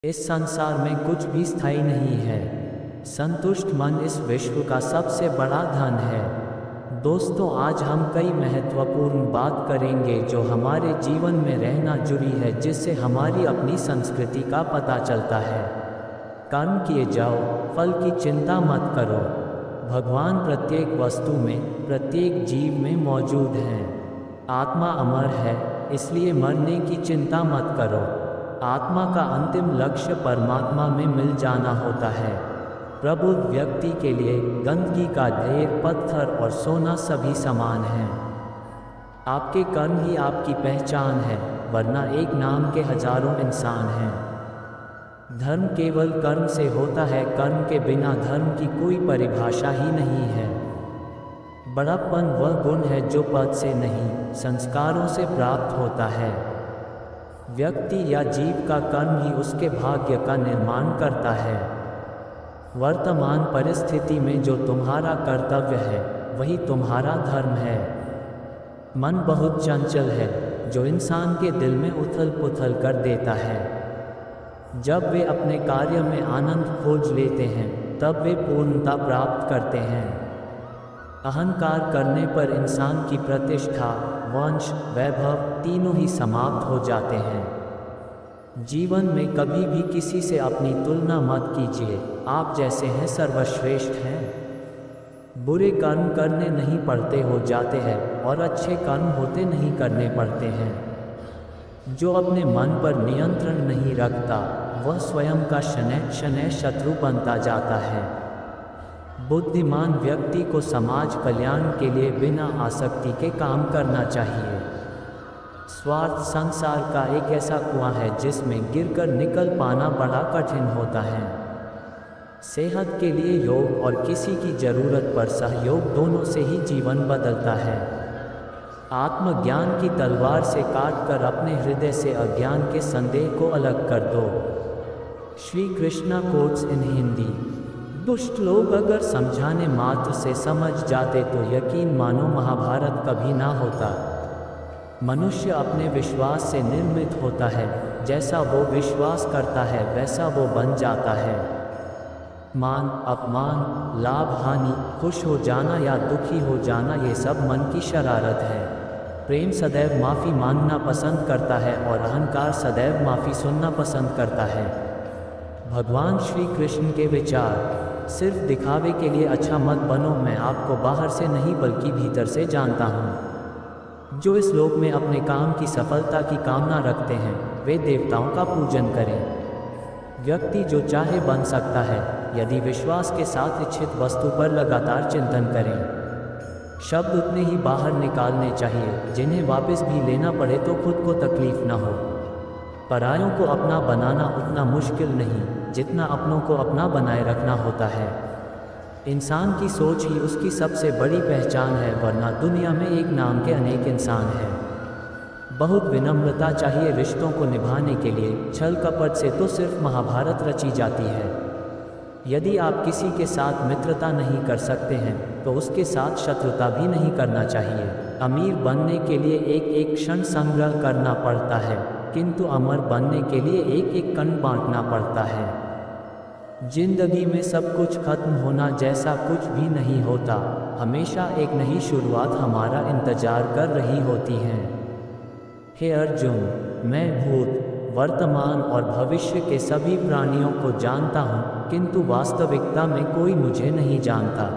इस संसार में कुछ भी स्थायी नहीं है। संतुष्ट मन इस विश्व का सबसे बड़ा धन है। दोस्तों, आज हम कई महत्वपूर्ण बात करेंगे जो हमारे जीवन में रहना जुड़ी है, जिससे हमारी अपनी संस्कृति का पता चलता है। कर्म किए जाओ, फल की चिंता मत करो। भगवान प्रत्येक वस्तु में, प्रत्येक जीव में मौजूद हैं। आत्मा अमर है, इसलिए मरने की चिंता मत करो। आत्मा का अंतिम लक्ष्य परमात्मा में मिल जाना होता है। प्रबुद्ध व्यक्ति के लिए गंदगी का ढेर, पत्थर और सोना सभी समान हैं। आपके कर्म ही आपकी पहचान है, वरना एक नाम के हजारों इंसान हैं। धर्म केवल कर्म से होता है, कर्म के बिना धर्म की कोई परिभाषा ही नहीं है। बड़प्पन वह गुण है जो पद से नहीं, संस्कारों से प्राप्त होता है। व्यक्ति या जीव का कर्म ही उसके भाग्य का निर्माण करता है। वर्तमान परिस्थिति में जो तुम्हारा कर्तव्य है, वही तुम्हारा धर्म है। मन बहुत चंचल है, जो इंसान के दिल में उथल पुथल कर देता है। जब वे अपने कार्य में आनंद खोज लेते हैं, तब वे पूर्णता प्राप्त करते हैं। अहंकार करने पर इंसान की प्रतिष्ठा, वंश, वैभव तीनों ही समाप्त हो जाते हैं। जीवन में कभी भी किसी से अपनी तुलना मत कीजिए, आप जैसे हैं सर्वश्रेष्ठ हैं। बुरे कर्म करने नहीं पड़ते हो जाते हैं, और अच्छे कर्म होते नहीं करने पड़ते हैं। जो अपने मन पर नियंत्रण नहीं रखता, वह स्वयं का शनैः शनैः शत्रु बनता जाता है। बुद्धिमान व्यक्ति को समाज कल्याण के लिए बिना आसक्ति के काम करना चाहिए। स्वार्थ संसार का एक ऐसा कुआं है जिसमें गिरकर निकल पाना बड़ा कठिन होता है। सेहत के लिए योग और किसी की जरूरत पर सहयोग, दोनों से ही जीवन बदलता है। आत्मज्ञान की तलवार से काटकर अपने हृदय से अज्ञान के संदेह को अलग कर दो। Shri Krishna quotes in Hindi. दुष्ट लोग अगर समझाने मात्र से समझ जाते तो यकीन मानो महाभारत कभी ना होता। मनुष्य अपने विश्वास से निर्मित होता है, जैसा वो विश्वास करता है वैसा वो बन जाता है। मान अपमान, लाभ हानि, खुश हो जाना या दुखी हो जाना, ये सब मन की शरारत है। प्रेम सदैव माफ़ी मांगना पसंद करता है और अहंकार सदैव माफ़ी सुनना पसंद करता है। भगवान श्री कृष्ण के विचार। सिर्फ दिखावे के लिए अच्छा मत बनो, मैं आपको बाहर से नहीं बल्कि भीतर से जानता हूँ। जो इस लोक में अपने काम की सफलता की कामना रखते हैं, वे देवताओं का पूजन करें। व्यक्ति जो चाहे बन सकता है, यदि विश्वास के साथ इच्छित वस्तु पर लगातार चिंतन करें। शब्द उतने ही बाहर निकालने चाहिए जिन्हें वापस भी लेना पड़े तो खुद को तकलीफ न हो। परायों को अपना बनाना उतना मुश्किल नहीं जितना अपनों को अपना बनाए रखना होता है। इंसान की सोच ही उसकी सबसे बड़ी पहचान है, वरना दुनिया में एक नाम के अनेक इंसान हैं। बहुत विनम्रता चाहिए रिश्तों को निभाने के लिए, छल कपट से तो सिर्फ महाभारत रची जाती है। यदि आप किसी के साथ मित्रता नहीं कर सकते हैं, तो उसके साथ शत्रुता भी नहीं करना चाहिए। अमीर बनने के लिए एक एक क्षण संग्रह करना पड़ता है, किंतु अमर बनने के लिए एक एक कण बांटना पड़ता है। जिंदगी में सब कुछ खत्म होना जैसा कुछ भी नहीं होता, हमेशा एक नई शुरुआत हमारा इंतजार कर रही होती है। हे अर्जुन, मैं भूत, वर्तमान और भविष्य के सभी प्राणियों को जानता हूँ, किंतु वास्तविकता में कोई मुझे नहीं जानता।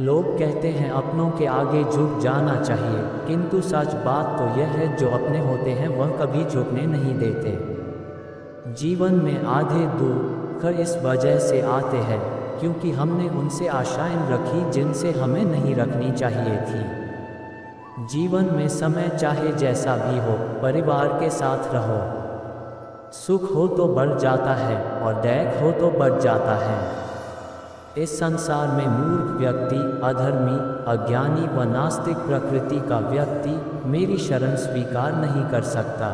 लोग कहते हैं अपनों के आगे झुक जाना चाहिए, किंतु सच बात तो यह है जो अपने होते हैं वह कभी झुकने नहीं देते। जीवन में आधे दुख इस वजह से आते हैं क्योंकि हमने उनसे आशाएं रखी जिनसे हमें नहीं रखनी चाहिए थी। जीवन में समय चाहे जैसा भी हो, परिवार के साथ रहो। सुख हो तो बढ़ जाता है और दैख हो तो बढ़ जाता है। इस संसार में मूर्ख व्यक्ति, अधर्मी, अज्ञानी व नास्तिक प्रकृति का व्यक्ति मेरी शरण स्वीकार नहीं कर सकता।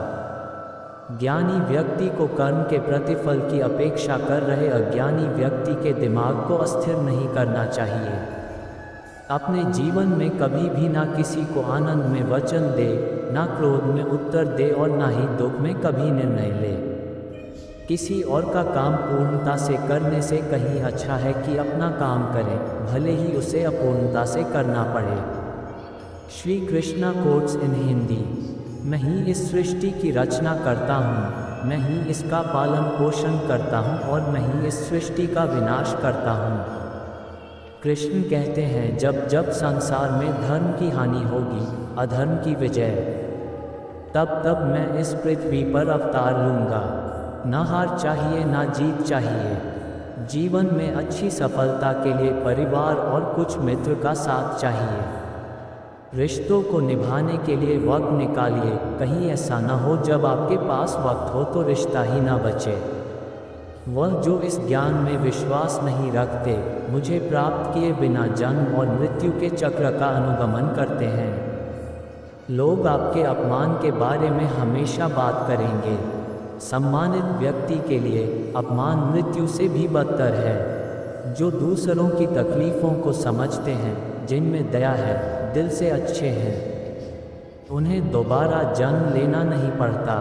ज्ञानी व्यक्ति को कर्म के प्रतिफल की अपेक्षा कर रहे अज्ञानी व्यक्ति के दिमाग को अस्थिर नहीं करना चाहिए। अपने जीवन में कभी भी ना किसी को आनंद में वचन दे, ना क्रोध में उत्तर दे और ना ही दुख में कभी निर्णय ले। किसी और का काम पूर्णता से करने से कहीं अच्छा है कि अपना काम करें, भले ही उसे अपूर्णता से करना पड़े। Shri Krishna quotes in Hindi. मैं ही इस सृष्टि की रचना करता हूँ, मैं ही इसका पालन पोषण करता हूँ और मैं ही इस सृष्टि का विनाश करता हूँ। कृष्ण कहते हैं, जब जब संसार में धर्म की हानि होगी, अधर्म की विजय, तब तब मैं इस पृथ्वी पर अवतार लूँगा। ना हार चाहिए ना जीत चाहिए। जीवन में अच्छी सफलता के लिए परिवार और कुछ मित्र का साथ चाहिए। रिश्तों को निभाने के लिए वक्त निकालिए, कहीं ऐसा न हो जब आपके पास वक्त हो तो रिश्ता ही ना बचे। वह जो इस ज्ञान में विश्वास नहीं रखते, मुझे प्राप्त किए बिना जन्म और मृत्यु के चक्र का अनुगमन करते हैं। लोग आपके अपमान के बारे में हमेशा बात करेंगे। सम्मानित व्यक्ति के लिए अपमान मृत्यु से भी बदतर है। जो दूसरों की तकलीफ़ों को समझते हैं, जिनमें दया है, दिल से अच्छे हैं, उन्हें दोबारा जन्म लेना नहीं पड़ता।